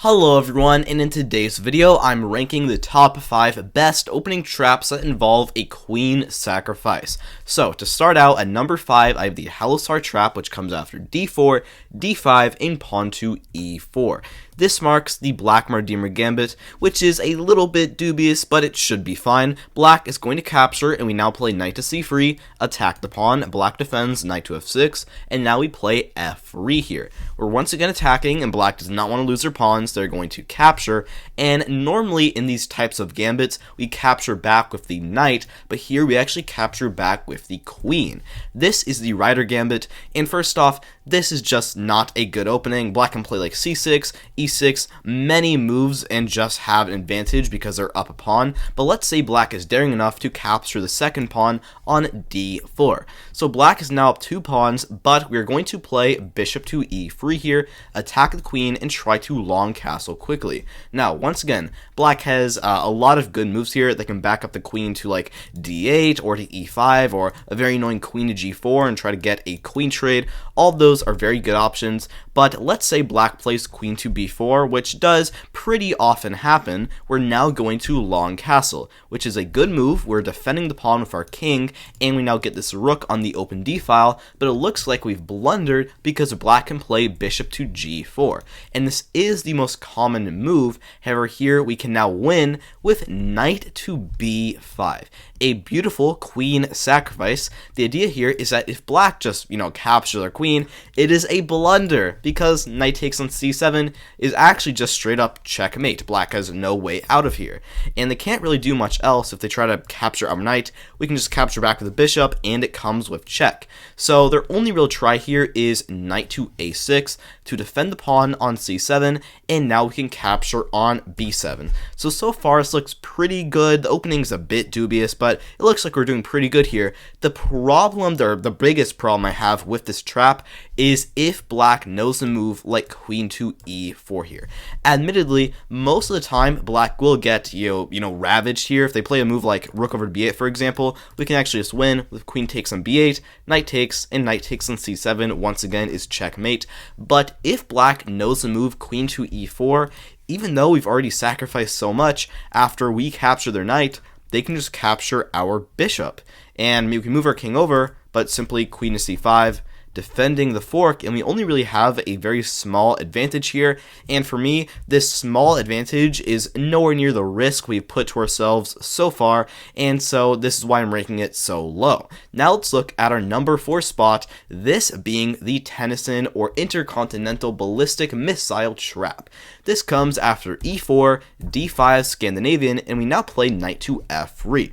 Hello everyone, and in today's video, I'm ranking the top 5 best opening traps that involve a queen sacrifice. So, to start out, at number 5, I have the Halosar Trap, which comes after d4, d5, and pawn to e4. This marks the Black Redeemer Gambit, which is a little bit dubious, but it should be fine. Black is going to capture, and we now play knight to c3, attack the pawn, black defends, knight to f6, and now we play f3 here. We're once again attacking, and black does not want to lose their pawns. They're going to capture, and normally in these types of gambits, we capture back with the knight, but here we actually capture back with the queen. This is the Rider Gambit, and first off, this is just not a good opening. Black can play like c6, e6, many moves, and just have an advantage because they're up a pawn, but let's say black is daring enough to capture the second pawn on d4. So black is now up 2 pawns, but we're going to play bishop to e3 here, attack the queen, and try to long castle quickly. Now, once again, black has a lot of good moves here. They can back up the queen to like d8 or to e5, or a very annoying queen to g4 and try to get a queen trade. All those are very good options, but let's say black plays queen to b4, which does pretty often happen. We're now going to long castle, which is a good move. We're defending the pawn with our king, and we now get this rook on the open d file, but it looks like we've blundered because black can play bishop to g4, and this is the most common move. However, here we can now win with knight to b5, a beautiful queen sacrifice. The idea here is that if black just, captures their queen, it is a blunder because knight takes on c7 is actually just straight up checkmate. Black has no way out of here, and they can't really do much else. If they try to capture our knight, we can just capture back with the bishop, and it comes with check. So their only real try here is knight to a6 to defend the pawn on c7, and now we can capture on b7. So far this looks pretty good. The opening's a bit dubious, but it looks like we're doing pretty good here. The problem, the biggest problem I have with this trap is if black knows the move like queen to e4 here. Admittedly, most of the time black will get ravaged here. If they play a move like rook over b8, for example, we can actually just win with queen takes on b8, knight takes, and knight takes on c7 once again is checkmate. But if black knows the move queen to e4, even though we've already sacrificed so much, after we capture their knight, they can just capture our bishop, and we can move our king over, but simply queen to c5, defending the fork, and we only really have a very small advantage here. And for me, this small advantage is nowhere near the risk we've put to ourselves so far, and so this is why I'm ranking it so low. Now let's look at our number 4 spot, this being the Tennyson or Intercontinental Ballistic Missile Trap. This comes after e4, d5 Scandinavian, and we now play knight to f3.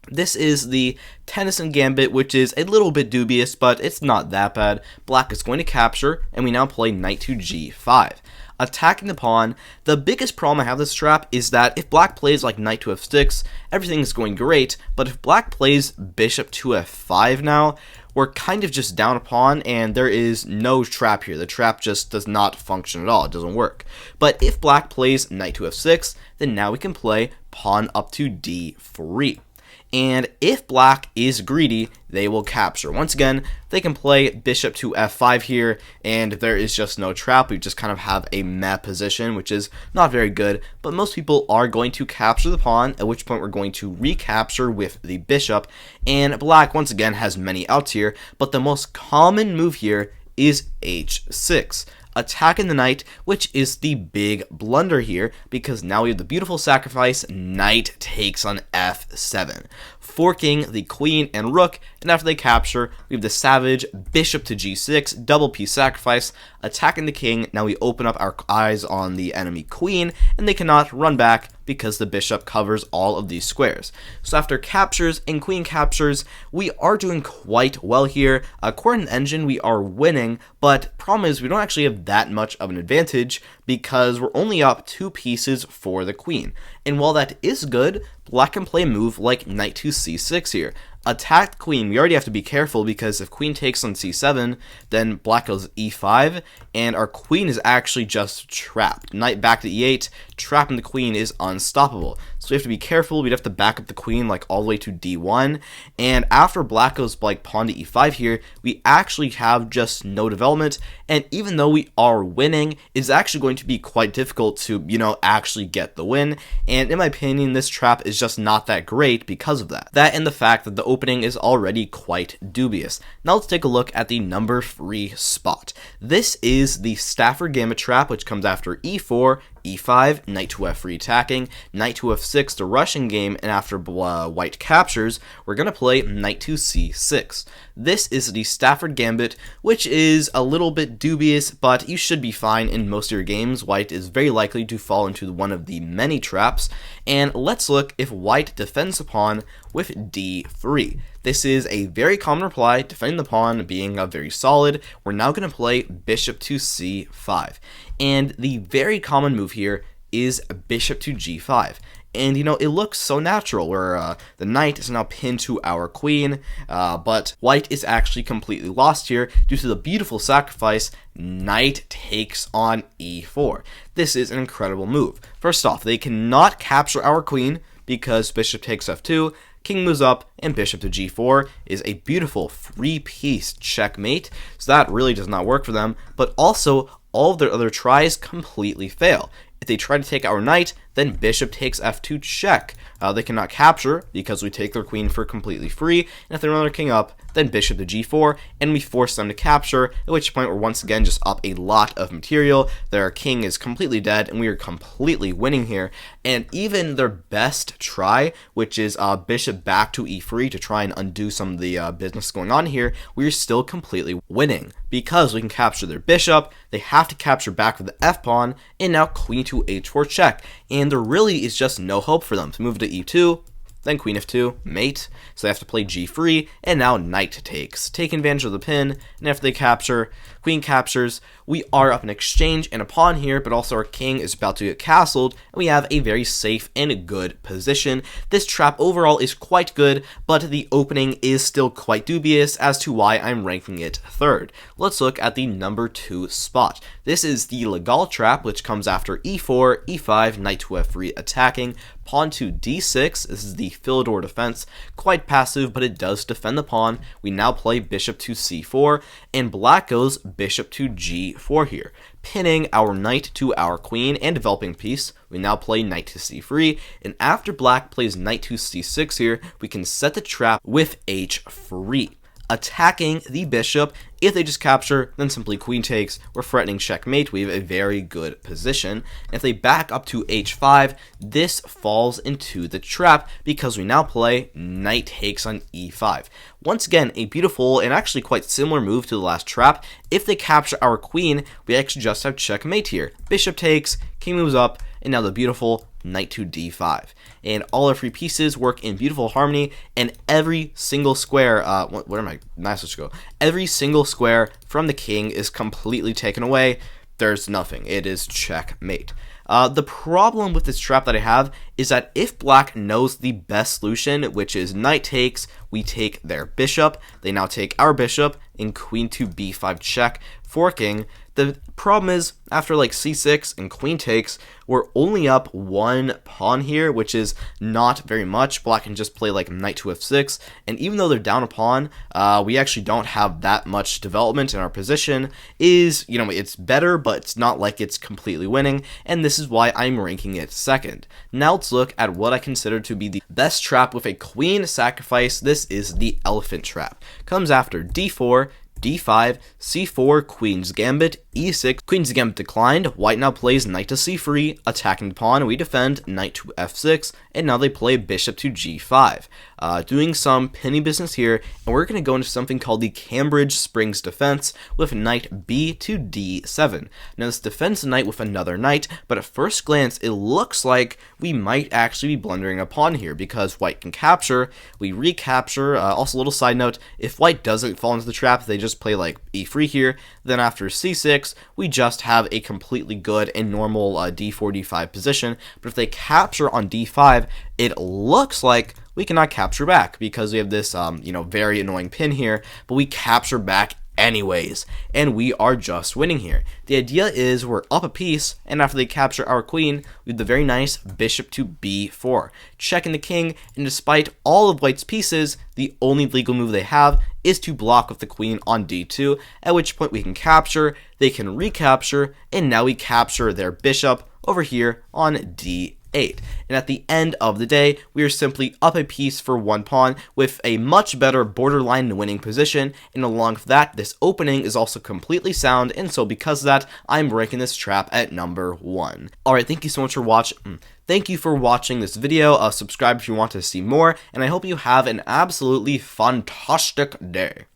This is the Tennyson Gambit, which is a little bit dubious, but it's not that bad. Black is going to capture, and we now play knight to g5. Attacking the pawn, the biggest problem I have with this trap is that if black plays like knight to f6, everything is going great, but if black plays bishop to f5 now, we're kind of just down a pawn, and there is no trap here. The trap just does not function at all. It doesn't work. But if black plays knight to f6, then now we can play pawn up to d3. And if black is greedy, they will capture. Once again, they can play bishop to f5 here, and there is just no trap. We just kind of have a meh position, which is not very good, but most people are going to capture the pawn, at which point we're going to recapture with the bishop, and black once again has many outs here, but the most common move here is h6. Attacking the knight, which is the big blunder here, because now we have the beautiful sacrifice, knight takes on f7, forking the queen and rook, and after they capture, we have the savage bishop to g6, double piece sacrifice, attacking the king. Now we open up our eyes on the enemy queen, and they cannot run back because the bishop covers all of these squares. So after captures and queen captures, we are doing quite well here. According to the engine, we are winning, but problem is we don't actually have that much of an advantage because we're only up 2 pieces for the queen. And while that is good, black can play a move like knight to c6 here. Attack queen, we already have to be careful because if queen takes on c7, then black goes e5, and our queen is actually just trapped. Knight back to e8, trapping the queen is unstoppable. So so we have to be careful. We'd have to back up the queen like all the way to d1, and after black goes like pawn to e5 here, we actually have just no development, and even though we are winning, it's actually going to be quite difficult to, actually get the win, and in my opinion, this trap is just not that great because of that. That and the fact that the opening is already quite dubious. Now let's take a look at the number 3 spot. This is the Stafford Gambit trap, which comes after e4, e5, knight to f3 attacking, knight to f6 the rushing game, and after white captures, we're going to play knight to c6. This is the Stafford Gambit, which is a little bit dubious, but you should be fine in most of your games. White is very likely to fall into one of the many traps, and let's look if white defends the pawn with d3. This is a very common reply, defending the pawn being very solid. We're now going to play bishop to c5. And the very common move here is bishop to g5. And, it looks so natural where the knight is now pinned to our queen, but white is actually completely lost here due to the beautiful sacrifice. Knight takes on e4. This is an incredible move. First off, they cannot capture our queen because bishop takes f2, king moves up, and bishop to g4 is a beautiful three-piece checkmate, so that really does not work for them, but also all of their other tries completely fail. If they try to take our knight, then bishop takes f2 check. They cannot capture because we take their queen for completely free, and if they run their king up, then bishop to g4, and we force them to capture, at which point we're once again just up a lot of material. Their king is completely dead, and we are completely winning here, and even their best try, which is bishop back to e3 to try and undo some of the business going on here, we're still completely winning, because we can capture their bishop, they have to capture back with the f-pawn, and now queen to h4 check, and there really is just no hope for them to move to e2, then queen f2, mate, so they have to play g3, and now knight takes, taking advantage of the pin, and after they capture, queen captures, we are up an exchange and a pawn here, but also our king is about to get castled, and we have a very safe and good position. This trap overall is quite good, but the opening is still quite dubious as to why I'm ranking it 3rd. Let's look at the number 2 spot. This is the Légal Trap, which comes after e4, e5, knight to f3 attacking, pawn to d6. This is the Philidor defense, quite passive, but it does defend the pawn. We now play bishop to c4, and black goes bishop to g4 here, pinning our knight to our queen and developing piece. We now play knight to c3, and after black plays knight to c6 here, we can set the trap with h3, attacking the bishop. If they just capture, then simply queen takes. We're threatening checkmate. We have a very good position. And if they back up to h5, this falls into the trap because we now play knight takes on e5. Once again, a beautiful and actually quite similar move to the last trap. If they capture our queen, we actually just have checkmate here. Bishop takes, king moves up, and now the beautiful knight to d5. And all our 3 pieces work in beautiful harmony, and every single square, where am I? Nice, let's go. Every single square from the king is completely taken away. There's nothing. It is checkmate. The problem with this trap that I have is that if black knows the best solution, which is knight takes, we take their bishop, they now take our bishop, and queen to b5 check, forking. The problem is, after like c6 and queen takes, we're only up 1 pawn here, which is not very much. Black can just play like knight to f6, and even though they're down a pawn, we actually don't have that much development in our position. It's better, but it's not like it's completely winning, and this is why I'm ranking it 2nd. Now let's look at what I consider to be the best trap with a queen sacrifice. This is the elephant trap. Comes after d4, d5, c4, queen's gambit, e6, queen's gambit declined. White now plays knight to c3, attacking the pawn. We defend knight to f6, and now they play bishop to g5. Doing some penny business here, and we're going to go into something called the Cambridge Springs defense with knight b to d7. Now this defends the knight with another knight, but at first glance it looks like we might actually be blundering a pawn here because white can capture, we recapture. Also, a little side note, if white doesn't fall into the trap, they just play like e3 here, then after c6 we just have a completely good and normal d4 d5 position. But if they capture on d5, it looks like we cannot capture back because we have this very annoying pin here, but we capture back anyways, and we are just winning here. The idea is we're up a piece, and after they capture our queen, we have the very nice bishop to b4, checking the king, and despite all of white's pieces, the only legal move they have is to block with the queen on d2, at which point we can capture, they can recapture, and now we capture their bishop over here on d8. And at the end of the day, we are simply up a piece for one pawn with a much better borderline winning position, and along with that, this opening is also completely sound, and so because of that, I'm ranking this trap at number 1. Alright, thank you so much for watching. Thank you for watching this video. Subscribe if you want to see more, and I hope you have an absolutely fantastic day.